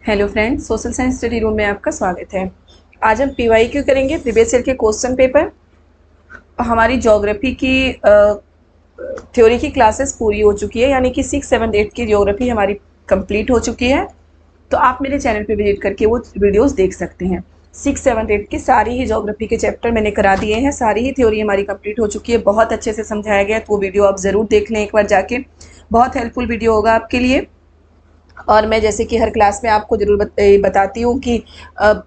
Hello friends, social science study room में आपका स्वागत है। आज हम पीवाईक्यू करेंगे, प्रीवियस ईयर के क्वेश्चन पेपर। हमारी ज्योग्राफी की थ्योरी की क्लासेस पूरी हो चुकी है, यानी कि 6, 7, 8 की ज्योग्राफी हमारी कंप्लीट हो चुकी है। तो आप मेरे चैनल पे विजिट करके वो वीडियोस देख सकते हैं। 6, 7, 8 की सारी ही ज्योग्राफी के चैप्टर मैंने करा दिए हैं, सारी ही थ्योरी हमारी कंप्लीट हो चुकी है, बहुत अच्छे से समझाया गया है। तो वो वीडियो आप ज़रूर देख लें एक बार जाके, बहुत हेल्पफुल वीडियो होगा आपके लिए। और मैं जैसे कि हर क्लास में आपको ज़रूर बताती हूँ कि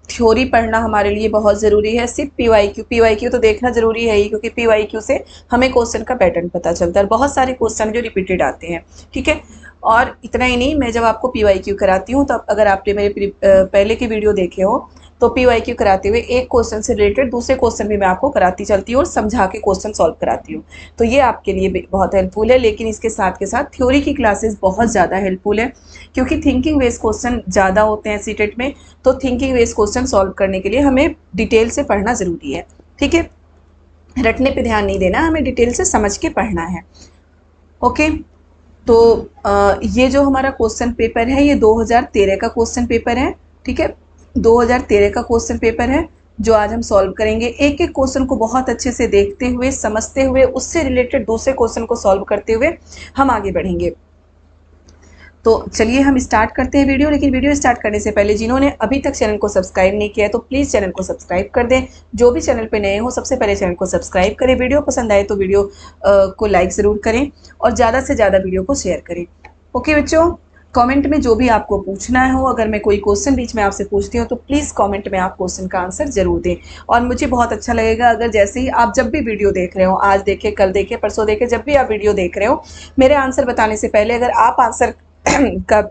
थ्योरी पढ़ना हमारे लिए बहुत ज़रूरी है। सिर्फ पीवाईक्यू तो देखना ज़रूरी है ही, क्योंकि पीवाईक्यू से हमें क्वेश्चन का पैटर्न पता चलता है। बहुत सारे क्वेश्चन जो रिपीटेड आते हैं, ठीक है। और इतना ही नहीं, मैं जब आपको पीवाईक्यू कराती हूँ तब अगर आपने मेरे पहले के वीडियो देखे हो तो पीवाईक्यू कराते हुए एक क्वेश्चन से रिलेटेड दूसरे क्वेश्चन भी मैं आपको कराती चलती हूँ और समझा के क्वेश्चन सॉल्व कराती हूँ। तो ये आपके लिए बहुत हेल्पफुल है। लेकिन इसके साथ के साथ थ्योरी की क्लासेस बहुत ज़्यादा हेल्पफुल है, क्योंकि थिंकिंग बेस्ड क्वेश्चन ज़्यादा होते हैं सीटेट में। तो थिंकिंग बेस्ड क्वेश्चन सॉल्व करने के लिए हमें डिटेल से पढ़ना ज़रूरी है, ठीक है। रटने पे ध्यान नहीं देना, हमें डिटेल से समझ के पढ़ना है। ओके, तो ये जो हमारा क्वेश्चन पेपर है ये 2013 का क्वेश्चन पेपर है, ठीक है। 2013 का क्वेश्चन पेपर है जो आज हम सॉल्व करेंगे। एक एक क्वेश्चन को बहुत अच्छे से देखते हुए, समझते हुए, उससे रिलेटेड दूसरे क्वेश्चन को सॉल्व करते हुए हम आगे बढ़ेंगे। तो चलिए हम स्टार्ट करते हैं वीडियो। लेकिन वीडियो स्टार्ट करने से पहले जिन्होंने अभी तक चैनल को सब्सक्राइब नहीं किया है तो प्लीज़ चैनल को सब्सक्राइब कर दें। जो भी चैनल पे नए हो सबसे पहले चैनल को सब्सक्राइब करें। वीडियो पसंद आए तो वीडियो को लाइक ज़रूर करें और ज़्यादा से ज़्यादा वीडियो को शेयर करें। ओके बच्चों, कमेंट में जो भी आपको पूछना हो, अगर मैं कोई क्वेश्चन बीच में आपसे पूछती हूँ तो प्लीज़ कमेंट में आप क्वेश्चन का आंसर ज़रूर दें। और मुझे बहुत अच्छा लगेगा अगर जैसे ही आप जब भी वीडियो देख रहे हो, आज देखें, कल देखें, परसों देखें, जब भी आप वीडियो देख रहे हो, मेरे आंसर बताने से पहले अगर आप आंसर का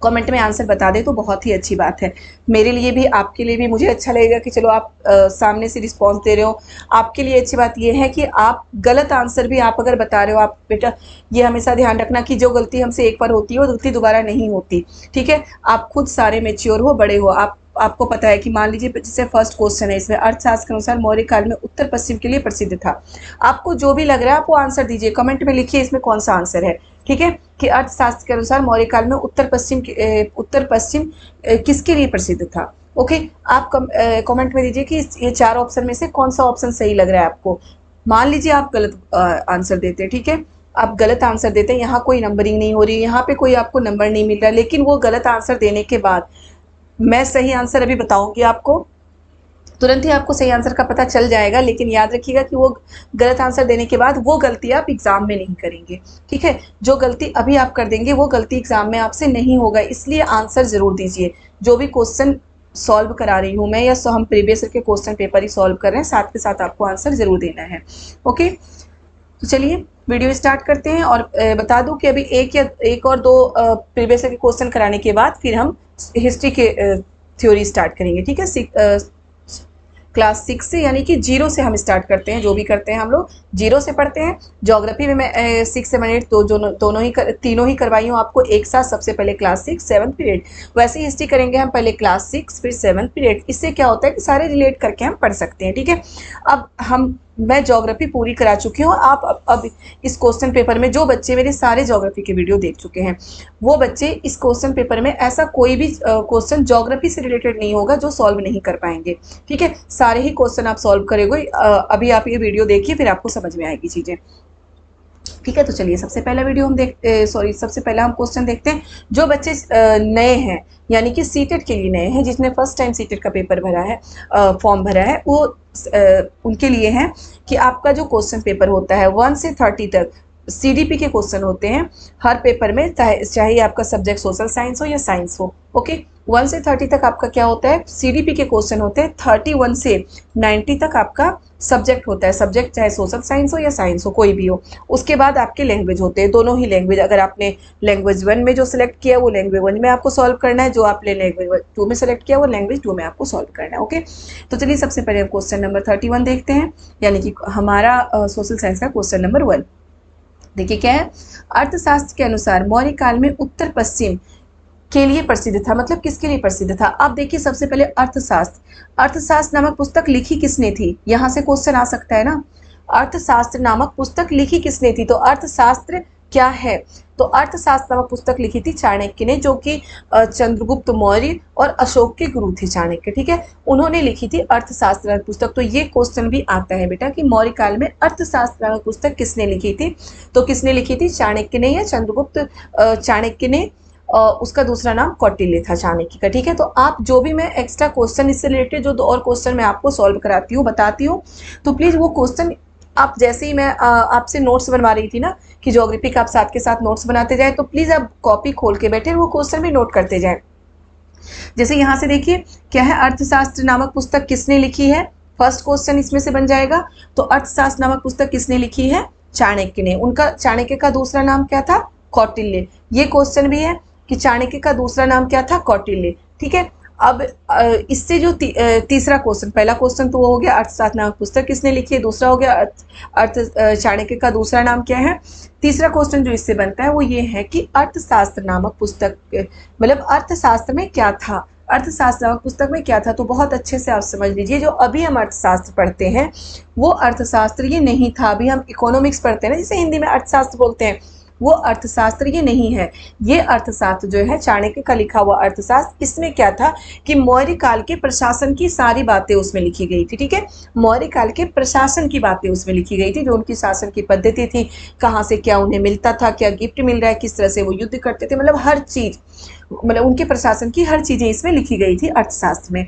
कमेंट में आंसर बता दें तो बहुत ही अच्छी बात है। मेरे लिए भी, आपके लिए भी, मुझे अच्छा लगेगा कि चलो आप सामने से रिस्पॉन्स दे रहे हो। आपके लिए अच्छी बात यह है कि आप गलत आंसर भी आप अगर बता रहे हो, आप बेटा ये हमेशा ध्यान रखना कि जो गलती हमसे एक बार होती है वो गलती दोबारा नहीं होती, ठीक है। आप खुद सारे मेच्योर हो, बड़े हो, आपको पता है कि मान लीजिए जैसे फर्स्ट क्वेश्चन है इसमें, अर्थशास्त्र के अनुसार मौर्य काल में उत्तर पश्चिम के लिए प्रसिद्ध था। आपको जो भी लग रहा है आप वो आंसर दीजिए, कमेंट में लिखिए इसमें कौन सा आंसर है, ठीक है। कि अर्थशास्त्र के अनुसार मौर्य काल में उत्तर पश्चिम किसके लिए प्रसिद्ध था। ओके, आप कमेंट में दीजिए कि ये 4 ऑप्शन में से कौन सा ऑप्शन सही लग रहा है आपको। मान लीजिए आप गलत आंसर देते हैं, ठीक है। आप गलत आंसर देते हैं, यहाँ कोई नंबरिंग नहीं हो रही, यहाँ पे कोई आपको नंबर नहीं मिल रहा, लेकिन वो गलत आंसर देने के बाद मैं सही आंसर अभी बताऊंगी आपको, तुरंत ही आपको सही आंसर का पता चल जाएगा। लेकिन याद रखिएगा कि वो गलत आंसर देने के बाद वो गलती आप एग्जाम में नहीं करेंगे, ठीक है। जो गलती अभी आप कर देंगे वो गलती एग्जाम में आपसे नहीं होगा, इसलिए आंसर जरूर दीजिए। जो भी क्वेश्चन सॉल्व करा रही हूँ मैं, या हम प्रीवियस के क्वेश्चन पेपर ही सॉल्व कर रहे हैं, साथ के साथ आपको आंसर जरूर देना है। ओके, तो चलिए वीडियो स्टार्ट करते हैं। और बता दूं कि अभी एक और दो प्रीवियस के क्वेश्चन कराने के बाद फिर हम हिस्ट्री के थ्योरी स्टार्ट करेंगे, ठीक है। क्लास 6 से, यानी कि 0 से हम स्टार्ट करते हैं। जो भी करते हैं हम लोग 0 से पढ़ते हैं। ज्योग्राफी में मैं 6, 7, 8 तो तीनों ही करवाई हूँ आपको एक साथ। सबसे पहले क्लास 6, 7 पीरियड, वैसे ही हिस्ट्री करेंगे हम, पहले क्लास 6 फिर 7 पीरियड। इससे क्या होता है कि सारे रिलेट करके हम पढ़ सकते हैं, ठीक है। अब मैं ज्योग्राफी पूरी करा चुकी हूँ। आप अब इस क्वेश्चन पेपर में जो बच्चे मेरे सारे ज्योग्राफी के वीडियो देख चुके हैं, वो बच्चे इस क्वेश्चन पेपर में ऐसा कोई भी क्वेश्चन ज्योग्राफी से रिलेटेड नहीं होगा जो सॉल्व नहीं कर पाएंगे, ठीक है। सारे ही क्वेश्चन आप सॉल्व करेंगे। अभी आप ये वीडियो देखिए, फिर आपको समझ में आएगी चीज़ें, ठीक है। तो चलिए सबसे पहला वीडियो हम सबसे पहला हम क्वेश्चन देखते हैं। जो बच्चे नए हैं, यानी कि सीटेट के लिए नए हैं, जिसने फर्स्ट टाइम सीटेट का पेपर भरा है, फॉर्म भरा है, वो उनके लिए है कि आपका जो क्वेश्चन पेपर होता है 1 से 30 तक सीडीपी के क्वेश्चन होते हैं हर पेपर में, चाहे आपका सब्जेक्ट सोशल साइंस हो या साइंस हो। ओके, 1 से 30 तक आपका क्या होता है, सीडीपी के क्वेश्चन होते हैं। 31 से 90 तक आपका सब्जेक्ट होता है, सब्जेक्ट चाहे सोशल साइंस हो या साइंस हो, कोई भी हो। उसके बाद आपके लैंग्वेज होते हैं, दोनों ही लैंग्वेज। अगर आपने लैंग्वेज 1 में जो सिलेक्ट किया वो लैंग्वेज 1 में आपको सॉल्व करना है, जो आपने लैंग्वेज 2 में सिलेक्ट किया वो लैंग्वेज 2 में आपको सॉल्व करना है। ओके, तो चलिए सबसे पहले हम क्वेश्चन नंबर 31 देखते हैं, यानी कि हमारा सोशल साइंस का क्वेश्चन नंबर 1। देखिए क्या है, अर्थशास्त्र के अनुसार मौर्य काल में उत्तर पश्चिम के लिए प्रसिद्ध था। मतलब किसके लिए प्रसिद्ध था। अब देखिए सबसे पहले अर्थशास्त्र नामक पुस्तक लिखी किसने थी, यहां से क्वेश्चन आ सकता है ना। अर्थशास्त्र नामक पुस्तक लिखी किसने थी, तो अर्थशास्त्र क्या है? तो अर्थशास्त्र नामक पुस्तक लिखी थी चाणक्य ने, जो कि चंद्रगुप्त मौर्य और अशोक के गुरु थे चाणक्य, ठीक है। उन्होंने लिखी थी अर्थशास्त्र नामक पुस्तक। तो ये क्वेश्चन भी आता है बेटा कि मौर्य काल में अर्थशास्त्र नामक पुस्तक किसने लिखी थी? तो किसने लिखी थी? चाणक्य ने या चंद्रगुप्त चाणक्य ने। उसका दूसरा नाम कौटिल्य था चाणक्य का, ठीक है। तो आप जो भी मैं एक्स्ट्रा क्वेश्चन इससे रिलेटेड जो 2 और क्वेश्चन मैं आपको सॉल्व कराती हूँ, बताती हूँ, तो प्लीज़ वो क्वेश्चन आप जैसे ही मैं आपसे नोट्स बनवा रही थी ना कि ज्योग्राफी का आप साथ के साथ नोट्स बनाते जाए, तो प्लीज़ आप कॉपी खोल के बैठे वो क्वेश्चन भी नोट करते जाए। जैसे यहाँ से देखिए क्या है, अर्थशास्त्र नामक पुस्तक किसने लिखी है? फर्स्ट क्वेश्चन इसमें से बन जाएगा। तो अर्थशास्त्र नामक पुस्तक किसने लिखी है? चाणक्य ने। उनका चाणक्य का दूसरा नाम क्या था? कौटिल्य। ये क्वेश्चन भी है कि चाणक्य का दूसरा नाम क्या था? कौटिल्य, ठीक है। अब इससे जो तीसरा क्वेश्चन, पहला क्वेश्चन तो वो हो गया अर्थशास्त्र नामक पुस्तक किसने लिखी है, दूसरा हो गया अर्थ चाणक्य का दूसरा नाम क्या है। तीसरा क्वेश्चन जो इससे बनता है वो ये है कि अर्थशास्त्र नामक पुस्तक मतलब अर्थशास्त्र में क्या था, अर्थशास्त्र नामक पुस्तक में क्या था। तो बहुत अच्छे से आप समझ लीजिए, जो अभी हम अर्थशास्त्र पढ़ते हैं वो अर्थशास्त्र ये नहीं था। अभी हम इकोनॉमिक्स पढ़ते हैं ना, जिसे हिंदी में अर्थशास्त्र बोलते हैं, वो अर्थशास्त्र ये नहीं है। ये अर्थशास्त्र जो है चाणक्य का लिखा हुआ अर्थशास्त्र, इसमें क्या था कि मौर्य काल के प्रशासन की सारी बातें उसमें लिखी गई थी, ठीक है। मौर्य काल के प्रशासन की बातें उसमें लिखी गई थी, जो उनकी शासन की पद्धति थी, कहाँ से क्या उन्हें मिलता था, क्या गिफ्ट मिल रहा है, किस तरह से वो युद्ध करते थे, मतलब हर चीज, मतलब उनके प्रशासन की हर चीजें इसमें लिखी गई थी अर्थशास्त्र में।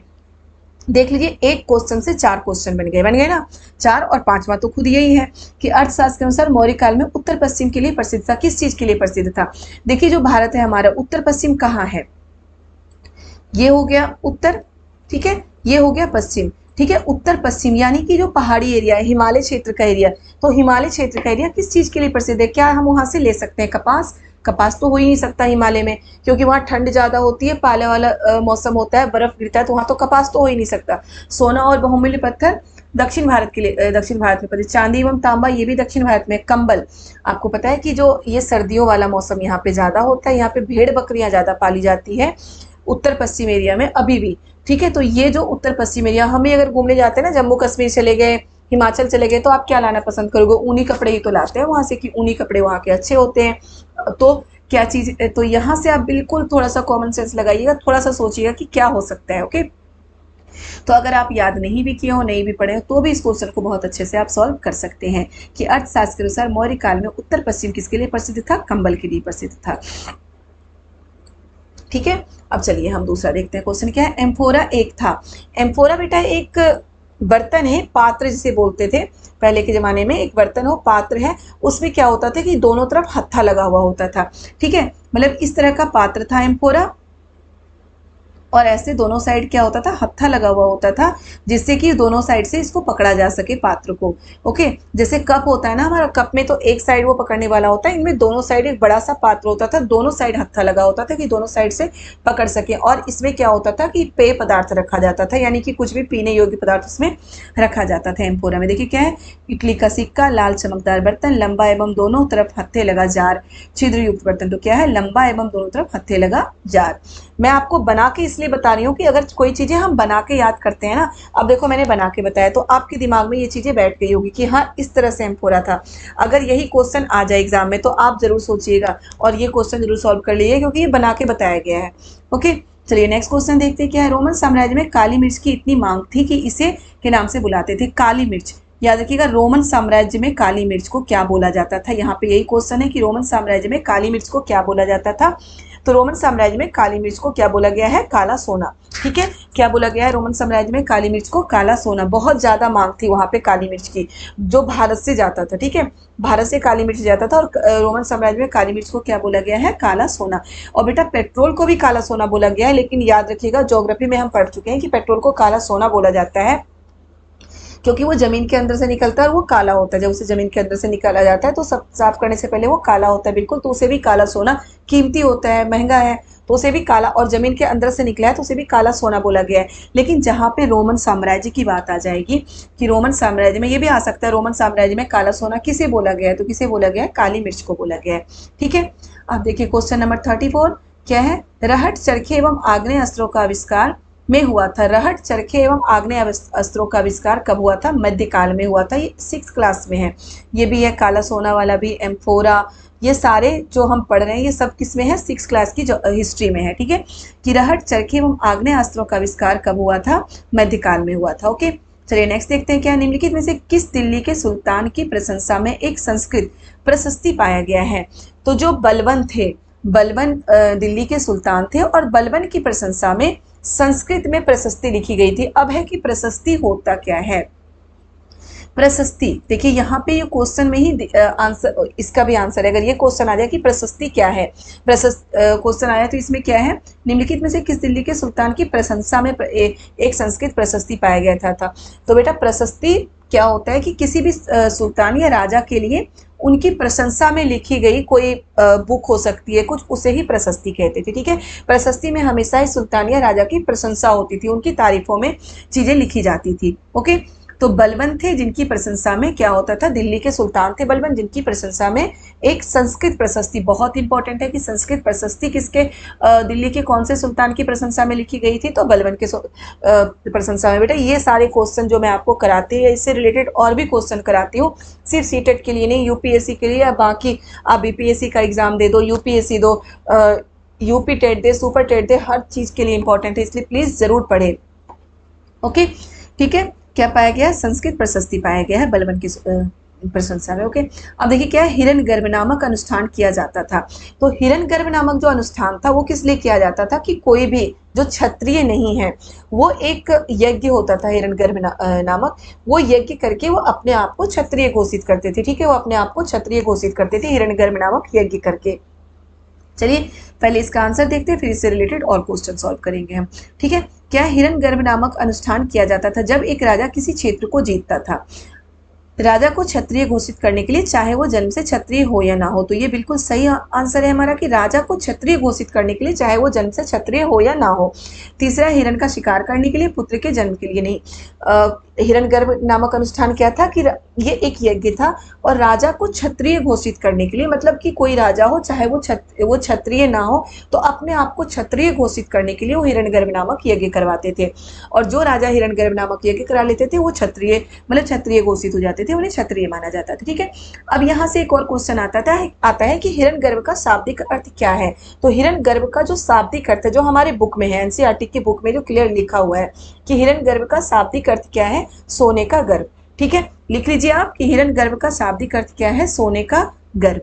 देख लीजिए, एक क्वेश्चन से 4 क्वेश्चन बन गए ना, 4 और 5वां तो खुद यही है कि अर्थशास्त्र के अनुसार मौर्य काल में उत्तर पश्चिम के लिए प्रसिद्ध था। किस चीज के लिए प्रसिद्ध था? देखिए, जो भारत है हमारा, उत्तर पश्चिम कहाँ है? ये हो गया उत्तर, ठीक है, ये हो गया पश्चिम, ठीक है। उत्तर पश्चिम यानी कि जो पहाड़ी एरिया है, हिमालय क्षेत्र का एरिया, तो हिमालय क्षेत्र का एरिया किस चीज के लिए प्रसिद्ध है? क्या हम वहां से ले सकते हैं कपास? कपास तो हो ही नहीं सकता हिमालय में, क्योंकि वहाँ ठंड ज्यादा होती है, पाले वाला मौसम होता है, बर्फ गिरता है, तो वहाँ तो कपास तो हो ही नहीं सकता। सोना और बहुमूल्य पत्थर दक्षिण भारत के लिए, दक्षिण भारत में प्रसिद्ध। चांदी एवं तांबा ये भी दक्षिण भारत में। कंबल, आपको पता है कि जो ये सर्दियों वाला मौसम यहाँ पे ज्यादा होता है, यहाँ पे भेड़ बकरियां ज्यादा पाली जाती है उत्तर पश्चिम एरिया में अभी भी, ठीक है। तो ये जो उत्तर पश्चिम एरिया, हमें अगर घूमने जाते हैं ना, जम्मू कश्मीर चले गए, हिमाचल चले गए, तो आप क्या लाना पसंद करोगे? ऊनी कपड़े ही तो लाते हैं वहां से, कि ऊनी कपड़े वहां के अच्छे होते हैं। तो क्या चीज, तो यहाँ से आप बिल्कुल थोड़ा सा कॉमन सेंस लगाइएगा, थोड़ा सा सोचिएगा कि क्या हो सकता है, ओके। तो अगर आप याद नहीं भी किए हो, नहीं भी पढ़े हो, तो भी इस क्वेश्चन को बहुत अच्छे से आप सॉल्व कर सकते हैं कि अर्थशास्त्र के अनुसार मौर्य काल में उत्तर पश्चिम किसके लिए प्रसिद्ध था? कंबल के लिए प्रसिद्ध था, ठीक है। अब चलिए हम दूसरा देखते हैं, क्वेश्चन क्या है। एम्फोरा एक था। एम्फोरा बेटा एक बर्तन है, पात्र जिसे बोलते थे पहले के जमाने में, एक बर्तन हो, पात्र है। उसमें क्या होता था कि दोनों तरफ हत्था लगा हुआ होता था, ठीक है। मतलब इस तरह का पात्र था एम्फोरा, और ऐसे दोनों साइड क्या होता था? हत्था लगा हुआ होता था, जिससे कि दोनों साइड से इसको पकड़ा जा सके पात्र को, ओके। जैसे कप होता है ना हमारा, कप में तो एक साइड वो पकड़ने वाला होता है, इनमें दोनों साइड एक बड़ा सा पात्र होता था, दोनों साइड हत्था लगा होता था कि दोनों साइड से पकड़ सके। और इसमें क्या होता था कि पेय पदार्थ रखा जाता था, यानी कि कुछ भी पीने योग्य पदार्थ उसमें रखा जाता था। एम्फोरा में देखिए क्या है, इटली का सिक्का, लाल चमकदार बर्तन, लंबा एवं दोनों तरफ हत्थे लगा जार, छिद्र युक्त बर्तन। तो क्या है? लंबा एवं दोनों तरफ हत्थे लगा जार। मैं आपको बना के इसलिए बता रही हूँ कि अगर कोई चीजें हम बना के याद करते हैं ना, अब देखो मैंने बना के बताया तो आपके दिमाग में ये चीजें बैठ गई होगी कि हाँ इस तरह से एम्फोरा था। अगर यही क्वेश्चन आ जाए एग्जाम में तो आप जरूर सोचिएगा और ये क्वेश्चन जरूर सॉल्व कर लीजिए, क्योंकि ये बना के बताया गया है, ओके। चलिए नेक्स्ट क्वेश्चन देखते हैं क्या है। रोमन साम्राज्य में काली मिर्च की इतनी मांग थी कि इसे के नाम से बुलाते थे। काली मिर्च, याद रखिएगा, रोमन साम्राज्य में काली मिर्च को क्या बोला जाता था। यहाँ पे यही क्वेश्चन है कि रोमन साम्राज्य में काली मिर्च को क्या बोला जाता था। तो रोमन साम्राज्य में काली मिर्च को क्या बोला गया है? काला सोना, ठीक है। क्या बोला गया है रोमन साम्राज्य में? काली मिर्च को काला सोना। बहुत ज्यादा मांग थी वहां पे काली मिर्च की, जो भारत से जाता था, ठीक है, भारत से काली मिर्च जाता था। और रोमन साम्राज्य में काली मिर्च को क्या बोला गया है? काला सोना। और बेटा पेट्रोल को भी काला सोना बोला गया है, लेकिन याद रखिएगा ज्योग्राफी में हम पढ़ चुके हैं कि पेट्रोल को काला सोना बोला जाता है, क्योंकि वो जमीन के अंदर से निकलता है और वो काला होता है। जब उसे जमीन के अंदर से निकाला जाता है तो सब साफ करने से पहले वो काला होता है बिल्कुल, तो उसे भी काला सोना, कीमती होता है, महंगा है, तो उसे भी काला, और जमीन के अंदर से निकला है तो उसे भी काला सोना बोला गया है। लेकिन जहाँ पे रोमन साम्राज्य की बात आ जाएगी कि रोमन साम्राज्य में, ये भी आ सकता है रोमन साम्राज्य में काला सोना किसे बोला गया है, तो किसे बोला गया है? काली मिर्च को बोला गया है, ठीक है। अब देखिए क्वेश्चन नंबर 34 क्या है। रहट, चरखे एवं आग्नेय अस्त्रों का आविष्कार में हुआ था। रहट, चरखे एवं आग्नेय अस्त्रों का आविष्कार कब हुआ था? मध्यकाल में हुआ था। ये 6th क्लास में है। ये भी है काला सोना वाला भी, एम्फोरा, ये सारे जो हम पढ़ रहे हैं ये सब किस में है, 6 क्लास की जो हिस्ट्री में है, ठीक है। किराहट, चरखे एवं आग्नेयास्त्रों का आविष्कार कब हुआ था, मध्यकाल में हुआ था। ओके, चलिए नेक्स्ट देखते हैं क्या निम्नलिखित में से किस दिल्ली के सुल्तान की प्रशंसा में एक संस्कृत प्रशस्ति पाया गया है। तो जो बलबन थे, बलबन दिल्ली के सुल्तान थे और बलबन की प्रशंसा में संस्कृत में प्रशस्ति लिखी गई थी। अब है कि प्रशस्ति होता क्या है। प्रशस्ति, देखिए यहाँ पे ये क्वेश्चन में ही आंसर, इसका भी आंसर है। अगर ये क्वेश्चन आ जाए कि प्रशस्ति क्या है, क्वेश्चन आया तो इसमें क्या है, निम्नलिखित में से किस दिल्ली के सुल्तान की प्रशंसा में एक संस्कृत प्रशस्ति पाया गया था। तो बेटा प्रशस्ति क्या होता है कि किसी भी सुल्तान या राजा के लिए उनकी प्रशंसा में लिखी गई कोई बुक हो सकती है कुछ, उसे ही प्रशस्ति कहते थे, ठीक है। प्रशस्ति में हमेशा ही सुल्तान या राजा की प्रशंसा होती थी, उनकी तारीफों में चीजें लिखी जाती थी। ओके, तो बलबन थे जिनकी प्रशंसा में क्या होता था, दिल्ली के सुल्तान थे बलबन जिनकी प्रशंसा में एक संस्कृत प्रशस्ति, बहुत इंपॉर्टेंट है कि संस्कृत प्रशस्ति किसके, दिल्ली के कौन से सुल्तान की प्रशंसा में लिखी गई थी, तो बलबन के प्रशंसा में। बेटा ये सारे क्वेश्चन जो मैं आपको कराती है इससे रिलेटेड और भी क्वेश्चन कराती हूँ, सिर्फ सीटेट के लिए नहीं, यूपीएससी के लिए, या बाकी आप बीपीएससी का एग्जाम दे दो, यूपीएससी दो, यूपी टेट दे, सुपर टेट दे, हर चीज के लिए इंपॉर्टेंट है, इसलिए प्लीज जरूर पढ़े। ओके, ठीक है। क्या पाया गया, संस्कृत प्रशस्ति पाया गया है बलबन की प्रशंसा में। ओके, अब देखिए क्या है, हिरण्यगर्भ नामक अनुष्ठान किया जाता था। तो हिरण्यगर्भ नामक जो अनुष्ठान था वो किस लिए किया जाता था कि कोई भी जो क्षत्रिय नहीं है वो एक यज्ञ होता था हिरण्यगर्भ नामक, वो यज्ञ करके वो अपने आप को क्षत्रिय घोषित करते थे, ठीक है, वो अपने आप को क्षत्रिय घोषित करते थे हिरण्यगर्भ नामक यज्ञ करके। चलिए पहले इसका आंसर देखते हैं, फिर इससे रिलेटेड और क्वेश्चन सॉल्व करेंगे हम, ठीक है। क्या हिरण्यगर्भ नामक अनुष्ठान किया जाता था जब एक राजा किसी क्षेत्र को जीतता था, राजा को क्षत्रिय घोषित करने के लिए, चाहे वो जन्म से क्षत्रिय हो या ना हो। तो ये बिल्कुल सही आंसर है हमारा कि राजा को क्षत्रिय घोषित करने के लिए, चाहे वो जन्म से क्षत्रिय हो या ना हो। तीसरा, हिरण का शिकार करने के लिए, पुत्र के जन्म के लिए नहीं। हिरण्यगर्भ नामक अनुष्ठान क्या था कि ये एक यज्ञ था और राजा को क्षत्रिय घोषित करने के लिए, मतलब कि कोई राजा हो चाहे वो क्षत्रिय ना हो, तो अपने आप को क्षत्रिय घोषित करने के लिए वो हिरण्यगर्भ नामक यज्ञ करवाते थे। और जो राजा हिरण्यगर्भ नामक यज्ञ करा लेते थे वो क्षत्रिय, मतलब क्षत्रिय घोषित हो जाते थे, उन्हें क्षत्रिय माना जाता था, ठीक है। अब यहाँ से एक और क्वेश्चन आता है कि हिरण्यगर्भ का शाब्दिक अर्थ क्या है। तो हिरण्यगर्भ का जो शाब्दिक अर्थ है, जो हमारे बुक में है, एनसीईआरटी की बुक में जो क्लियर लिखा हुआ है कि हिरण्यगर्भ का शाब्दिक अर्थ क्या है, सोने का गर्भ, ठीक है। लिख लीजिए आप कि हिरण्यगर्भ का शाब्दिक अर्थ क्या है, सोने का गर्भ,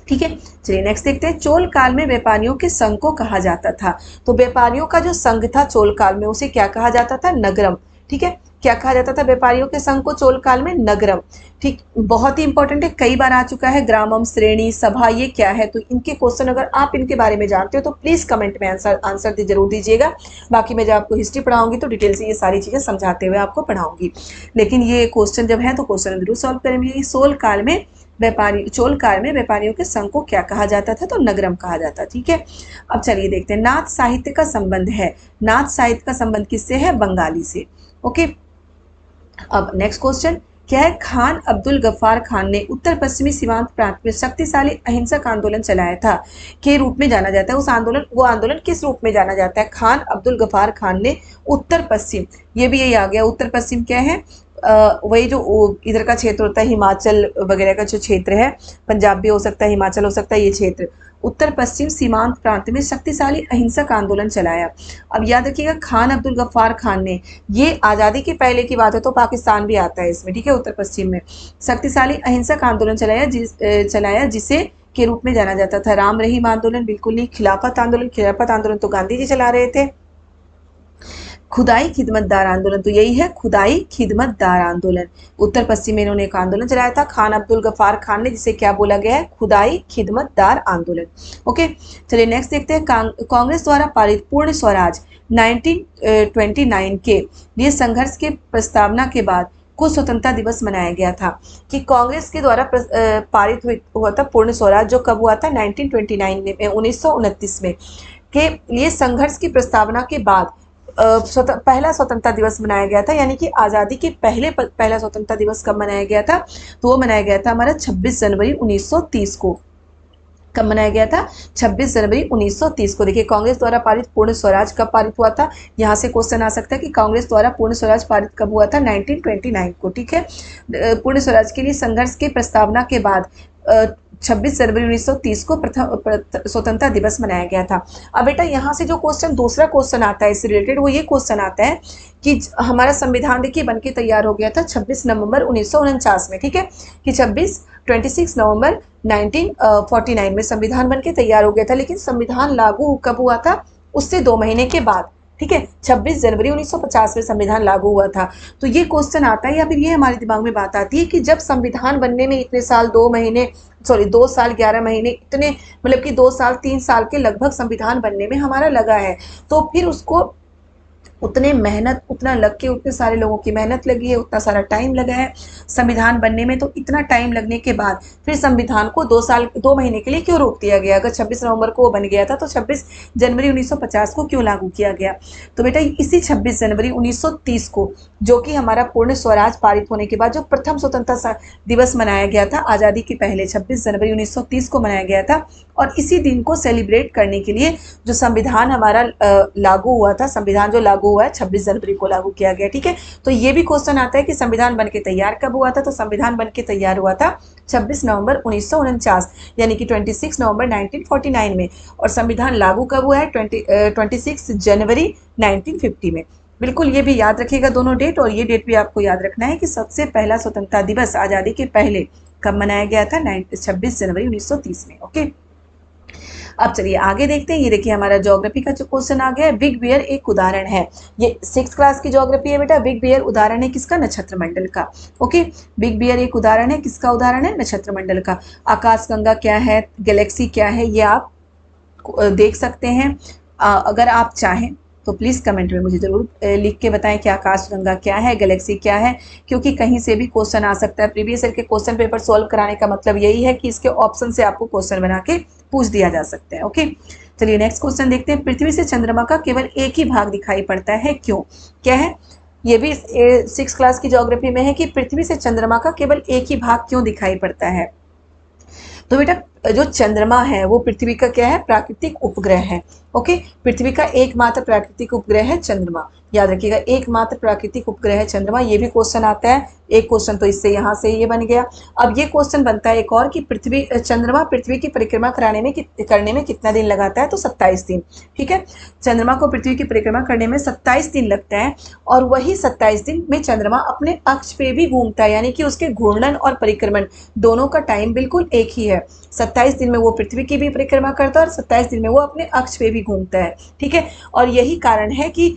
ठीक है। चलिए नेक्स्ट देखते हैं, चोल काल में व्यापारियों के संघ को कहा जाता था। तो व्यापारियों का जो संघ था चोल काल में, उसे क्या कहा जाता था, नगरम, ठीक है। क्या कहा जाता था व्यापारियों के संघ को चोल काल में, नगरम, ठीक। बहुत ही इंपॉर्टेंट है, कई बार आ चुका है, ग्रामम, श्रेणी, सभा, ये क्या है। तो इनके क्वेश्चन अगर आप इनके बारे में जानते हो तो प्लीज कमेंट में आंसर जरूर दीजिएगा। बाकी मैं जब आपको हिस्ट्री पढ़ाऊंगी तो डिटेल से ये सारी चीजें समझाते हुए आपको पढ़ाऊंगी, लेकिन ये क्वेश्चन जब है तो क्वेश्चन जरूर सॉल्व करेंगे। चोल काल में व्यापारियों के संघ को क्या कहा जाता था, तो नगरम कहा जाता, ठीक है। अब चलिए देखते हैं, नाथ साहित्य का संबंध है, नाथ साहित्य का संबंध किससे है, बंगाली से। ओके, अब नेक्स्ट क्वेश्चन क्या है, खान अब्दुल गफ्फार खान ने उत्तर पश्चिमी सीमांत प्रांत में शक्तिशाली अहिंसक आंदोलन चलाया था के रूप में जाना जाता है। वो आंदोलन किस रूप में जाना जाता है, खान अब्दुल गफ्फार खान ने उत्तर पश्चिम, ये भी यही आ गया, उत्तर पश्चिम क्या है, वही जो इधर का क्षेत्र होता है, हिमाचल वगैरह का जो क्षेत्र है, पंजाब भी हो सकता है, हिमाचल हो सकता है, ये क्षेत्र उत्तर पश्चिम सीमांत प्रांत में शक्तिशाली अहिंसक आंदोलन चलाया। अब याद रखिएगा, खान अब्दुल गफ्फार खान ने, ये आज़ादी के पहले की बात है तो पाकिस्तान भी आता है इसमें, ठीक है, उत्तर पश्चिम में शक्तिशाली अहिंसक आंदोलन चलाया जिसे के रूप में जाना जाता था राम रहीम आंदोलन, बिल्कुल नहीं, खिलाफत आंदोलन तो गांधी जी चला रहे थे। खुदाई खिदमतदार आंदोलन, तो यही है, खुदाई खिदमतदार आंदोलन, उत्तर पश्चिम में इन्होंने एक आंदोलन चलाया था खान अब्दुल गफ्फार खान ने, जिसे क्या बोला गया है, खुदाई खिदमतदार आंदोलन। ओके, चलिए नेक्स्ट देखते हैं, कांग्रेस द्वारा पारित पूर्ण स्वराज 1929 के लिए संघर्ष के प्रस्तावना के बाद को स्वतंत्रता दिवस मनाया गया था। कि कांग्रेस के द्वारा पारित हुआ था पूर्ण स्वराज, जो कब हुआ था, 1929 में, 1929 में, के लिए संघर्ष की प्रस्तावना के बाद पहला स्वतंत्रता दिवस मनाया गया था। यानी कि आज़ादी के पहला स्वतंत्रता दिवस कब मनाया गया था, तो वो मनाया गया था हमारा 26 जनवरी 1930 को। कब मनाया गया था, 26 जनवरी 1930 को। देखिए, कांग्रेस द्वारा पारित पूर्ण स्वराज कब पारित हुआ था, यहाँ से क्वेश्चन आ सकता है कि कांग्रेस द्वारा पूर्ण स्वराज पारित कब हुआ था, 1929 को, ठीक है। पूर्ण स्वराज के लिए संघर्ष की प्रस्तावना के बाद 26 जनवरी 1930 को स्वतंत्रता दिवस मनाया गया था। अब बेटा यहाँ से जो क्वेश्चन, दूसरा क्वेश्चन आता है इससे रिलेटेड, वो ये क्वेश्चन आता है कि हमारा संविधान देखिए बन के तैयार हो गया था 26 नवंबर 1949 में, ठीक है, कि 26 नवंबर 1949 में संविधान बन के तैयार हो गया था, लेकिन संविधान लागू कब हुआ था? उससे 2 महीने के बाद, ठीक है, 26 जनवरी 1950 में संविधान लागू हुआ था। तो ये क्वेश्चन आता है या फिर ये हमारे दिमाग में बात आती है कि जब संविधान बनने में इतने साल 2 साल 11 महीने, इतने मतलब कि 2 साल 3 साल के लगभग संविधान बनने में हमारा लगा है, तो फिर उसको उतने मेहनत, उतना लग के, उतने सारे लोगों की मेहनत लगी है, उतना सारा टाइम लगा है संविधान बनने में, तो इतना टाइम लगने के बाद फिर संविधान को 2 महीने के लिए क्यों रोक दिया गया? अगर 26 नवंबर को वो बन गया था तो 26 जनवरी 1950 को क्यों लागू किया गया? तो बेटा इसी 26 जनवरी 1930 को, जो कि हमारा पूर्ण स्वराज पारित होने के बाद जो प्रथम स्वतंत्रता दिवस मनाया गया था आज़ादी के पहले, 26 जनवरी 1930 को मनाया गया था। और इसी दिन को सेलिब्रेट करने के लिए जो संविधान हमारा लागू हुआ था, संविधान जो लागू हुआ है 26 जनवरी को लागू किया गया, ठीक है। तो ये भी क्वेश्चन आता है कि संविधान बन के तैयार कब हुआ था? तो संविधान बन के तैयार हुआ था 26 नवंबर 1949, यानी कि 26 नवंबर 1949 में। और संविधान लागू कब हुआ है? 26 जनवरी 1950 में। बिल्कुल ये भी याद रखिएगा दोनों डेट, और ये डेट भी आपको याद रखना है कि सबसे पहला स्वतंत्रता दिवस आज़ादी के पहले कब मनाया गया था? 26 जनवरी 1930 में। ओके, अब चलिए आगे देखते हैं। ये देखिए हमारा ज्योग्राफी का जो क्वेश्चन आ गया है, बिग बियर एक उदाहरण है। ये 6th क्लास की ज्योग्राफी है बेटा। बिग बियर उदाहरण है किसका? नक्षत्र मंडल का। ओके, बिग बियर एक उदाहरण है, किसका उदाहरण है? नक्षत्र मंडल का। आकाशगंगा क्या है, गैलेक्सी क्या है, ये आप देख सकते हैं। अगर आप चाहें तो प्लीज़ कमेंट में मुझे ज़रूर लिख के बताएं कि आकाशगंगा क्या है, गैलेक्सी क्या है, क्योंकि कहीं से भी क्वेश्चन आ सकता है। प्रीवियस ईयर के क्वेश्चन पेपर सॉल्व कराने का मतलब यही है कि इसके ऑप्शन से आपको क्वेश्चन बना के पूछ दिया जा सकता है। ओके, चलिए नेक्स्ट क्वेश्चन देखते हैं। पृथ्वी से चंद्रमा का केवल एक ही भाग दिखाई पड़ता है, क्यों? क्या है? ये भी 6th क्लास की ज्योग्राफी में है कि पृथ्वी से चंद्रमा का केवल एक ही भाग क्यों दिखाई पड़ता है? तो बेटा जो चंद्रमा है वो पृथ्वी का क्या है? प्राकृतिक उपग्रह है। ओके, पृथ्वी का एकमात्र प्राकृतिक उपग्रह है चंद्रमा, याद रखिएगा, एकमात्र प्राकृतिक उपग्रह है चंद्रमा। ये भी क्वेश्चन आता है, एक क्वेश्चन तो इससे यहाँ से ये बन गया। अब ये क्वेश्चन बनता है एक और कि चंद्रमा पृथ्वी की परिक्रमा करने में कितना दिन लगाता है? तो 27 दिन, ठीक है। चंद्रमा को पृथ्वी की परिक्रमा करने में 27 दिन लगता है, और वही 27 दिन में चंद्रमा अपने अक्ष पे भी घूमता है, यानी कि उसके घूर्णन और परिक्रमण दोनों का टाइम बिल्कुल एक ही है। 27 दिन में वो पृथ्वी की भी परिक्रमा करता है और 27 दिन में वो अपने अक्ष पे भी घूमता है, ठीक है। और यही कारण है कि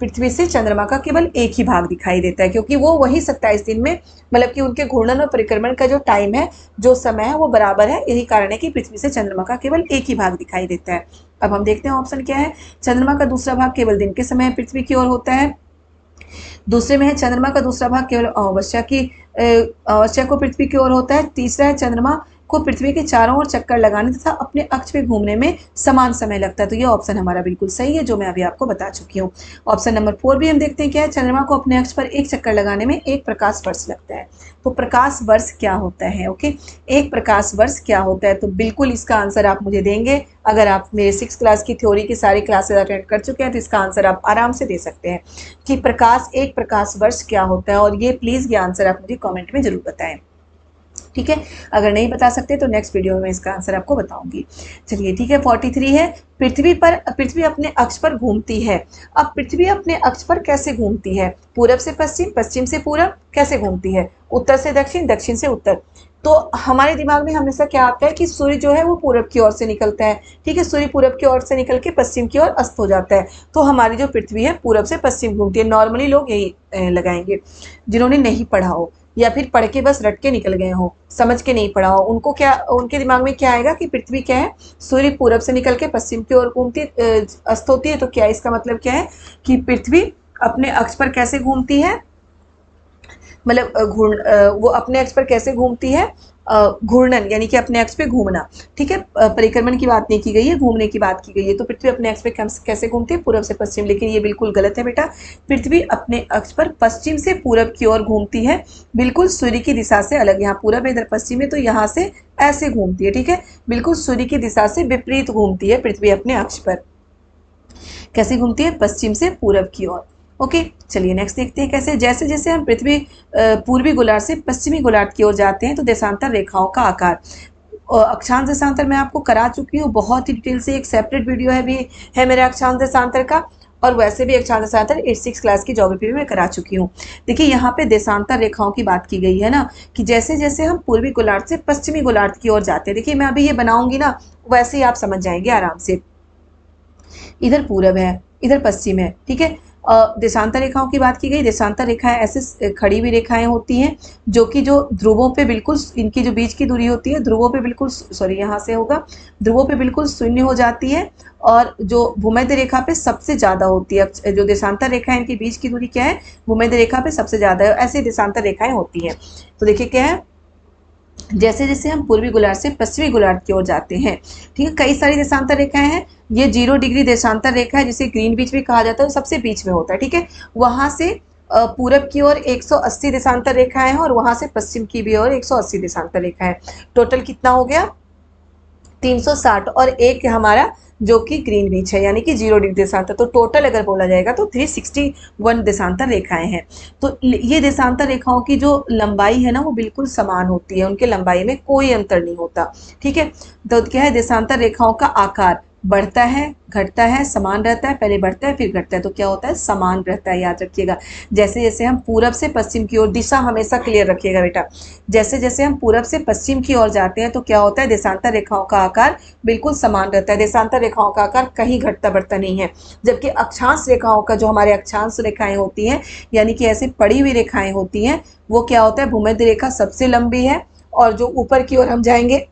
पृथ्वी से चंद्रमा का केवल एक ही भाग दिखाई देता है, क्योंकि वो वही 27 दिन में, मतलब कि उनके घूर्णन और परिक्रमण का जो टाइम है, जो समय है, वो बराबर है। यही कारण है कि पृथ्वी से चंद्रमा का केवल एक ही भाग दिखाई देता है। अब हम देखते हैं ऑप्शन क्या है। चंद्रमा का दूसरा भाग केवल दिन के समय पृथ्वी की ओर होता है। दूसरे में है चंद्रमा का दूसरा भाग केवल अमावस्या को पृथ्वी की ओर होता है। तीसरा है चंद्रमा को पृथ्वी के चारों ओर चक्कर लगाने तथा अपने अक्ष पे घूमने में समान समय लगता है। तो ये ऑप्शन हमारा बिल्कुल सही है, जो मैं अभी आपको बता चुकी हूँ। ऑप्शन नंबर 4 भी हम देखते हैं क्या है। चंद्रमा को अपने अक्ष पर एक चक्कर लगाने में 1 प्रकाश वर्ष लगता है। तो प्रकाश वर्ष क्या होता है? ओके, 1 प्रकाश वर्ष क्या होता है? तो बिल्कुल इसका आंसर आप मुझे देंगे। अगर आप मेरे 6th क्लास की थ्योरी की सारी क्लासेस अटेंड कर चुके हैं तो इसका आंसर आप आराम से दे सकते हैं कि 1 प्रकाश वर्ष क्या होता है। और ये प्लीज़ ये आंसर आप मुझे कमेंट में जरूर बताएं, ठीक है। अगर नहीं बता सकते तो नेक्स्ट वीडियो में इसका आंसर आपको बताऊंगी। चलिए ठीक है, 43 है। पृथ्वी अपने अक्ष पर घूमती है। अब पृथ्वी अपने अक्ष पर कैसे घूमती है? पूरब से पश्चिम, पश्चिम से पूरब, कैसे घूमती है? उत्तर से दक्षिण, दक्षिण से उत्तर। तो हमारे दिमाग में हमेशा क्या आता है कि सूर्य जो है वो पूरब की ओर से निकलता है, ठीक है। सूर्य पूरब की ओर से निकल के पश्चिम की ओर अस्त हो जाता है। तो हमारी जो पृथ्वी है पूरब से पश्चिम घूमती है। नॉर्मली लोग यही लगाएंगे। जिन्होंने नहीं पढ़ा हो या फिर पढ़ के बस रट के निकल गए हो, समझ के नहीं पढ़ा हो, उनको क्या, उनके दिमाग में क्या आएगा कि पृथ्वी क्या है? सूर्य पूरब से निकल के पश्चिम की ओर घूमती अस्त होती है। तो क्या इसका मतलब क्या है कि पृथ्वी अपने अक्ष पर कैसे घूमती है? मतलब वो अपने अक्ष पर कैसे घूमती है? घूर्णन, यानी कि अपने अक्ष पे घूमना, ठीक है। परिक्रमण की बात नहीं की गई है, घूमने की बात की गई है। तो पृथ्वी अपने अक्ष पे कैसे घूमती है? पूरब से पश्चिम। लेकिन ये बिल्कुल गलत है बेटा। पृथ्वी अपने अक्ष पर पश्चिम से पूरब की ओर घूमती है, बिल्कुल सूर्य की दिशा से अलग। यहाँ पूरब है, इधर पश्चिम है, तो यहाँ से ऐसे घूमती है, ठीक है। बिल्कुल सूर्य की दिशा से विपरीत घूमती है पृथ्वी अपने अक्ष पर। कैसे घूमती है? पश्चिम से पूरब की ओर। ओके, चलिए नेक्स्ट देखते हैं कैसे। जैसे जैसे हम पृथ्वी पूर्वी गोलार्ध से पश्चिमी गोलार्ध की ओर जाते हैं तो देशांतर रेखाओं का आकार, अक्षांश देशांतर मैं आपको करा चुकी हूँ बहुत ही डिटेल से, एक सेपरेट वीडियो है मेरा अक्षांश देशांतर का, और वैसे भी अक्षांश देशांतर 8th क्लास की ज्योग्राफी में मैं करा चुकी हूँ। देखिए यहाँ पे देशांतर रेखाओं की बात की गई है ना, कि जैसे जैसे हम पूर्वी गोलार्ध से पश्चिमी गोलार्ध की ओर जाते हैं, देखिए मैं अभी ये बनाऊंगी ना वैसे ही आप समझ जाएंगे आराम से। इधर पूरब है, इधर पश्चिम है, ठीक है। देशांतर रेखाओं की बात की गई। देशांतर रेखाएं ऐसे खड़ी हुई रेखाएं होती हैं जो कि जो ध्रुवों पे बिल्कुल, इनकी जो बीच की दूरी होती है ध्रुवों पे बिल्कुल, सॉरी यहाँ से होगा, ध्रुवों पे बिल्कुल शून्य हो जाती है, और जो भूमध्य रेखा पे सबसे ज्यादा होती है। जो देशांतर रेखा है इनके बीच की दूरी क्या है, भूमध्य रेखा पे सबसे ज्यादा है, ऐसे देशांतर रेखाएं होती हैं। तो देखिए क्या है, जैसे जैसे हम पूर्वी गोलार्ध से पश्चिमी गोलार्ध की ओर जाते हैं, ठीक है, कई सारी देशांतर रेखाएं हैं। ये 0 डिग्री देशांतर रेखा है जिसे ग्रीन बीच भी कहा जाता है, सबसे बीच में होता है, ठीक है। वहां से पूरब की ओर 180 देशांतर रेखाएं हैं, और वहां से पश्चिम की भी ओर 180 देशांतर रेखाएं। टोटल कितना हो गया, 360, और एक हमारा जो कि ग्रीन बीच है यानी कि 0 डिग्री देशांतर, तो टोटल अगर बोला जाएगा तो 361 देशांतर रेखाएं हैं। तो ये देशांतर रेखाओं की जो लंबाई है ना वो बिल्कुल समान होती है, उनके लंबाई में कोई अंतर नहीं होता, ठीक है। तो क्या है, देशांतर रेखाओं का आकार बढ़ता है घटता है, समान रहता है, पहले बढ़ता है फिर घटता है, तो क्या होता है, समान रहता है, याद रखिएगा। जैसे जैसे हम पूरब से पश्चिम की ओर, दिशा हमेशा क्लियर रखिएगा बेटा, जैसे जैसे हम पूरब से पश्चिम की ओर जाते हैं तो क्या होता है, देशांतर रेखाओं का आकार बिल्कुल समान रहता है, देशांतर रेखाओं का आकार कहीं घटता बढ़ता नहीं है। जबकि अक्षांश रेखाओं का, जो हमारे अक्षांश रेखाएं होती हैं यानी कि ऐसी पड़ी हुई रेखाएं होती हैं, वो क्या होता है, भूमध्य रेखा सबसे लंबी है, और जो ऊपर की ओर हम जाएंगे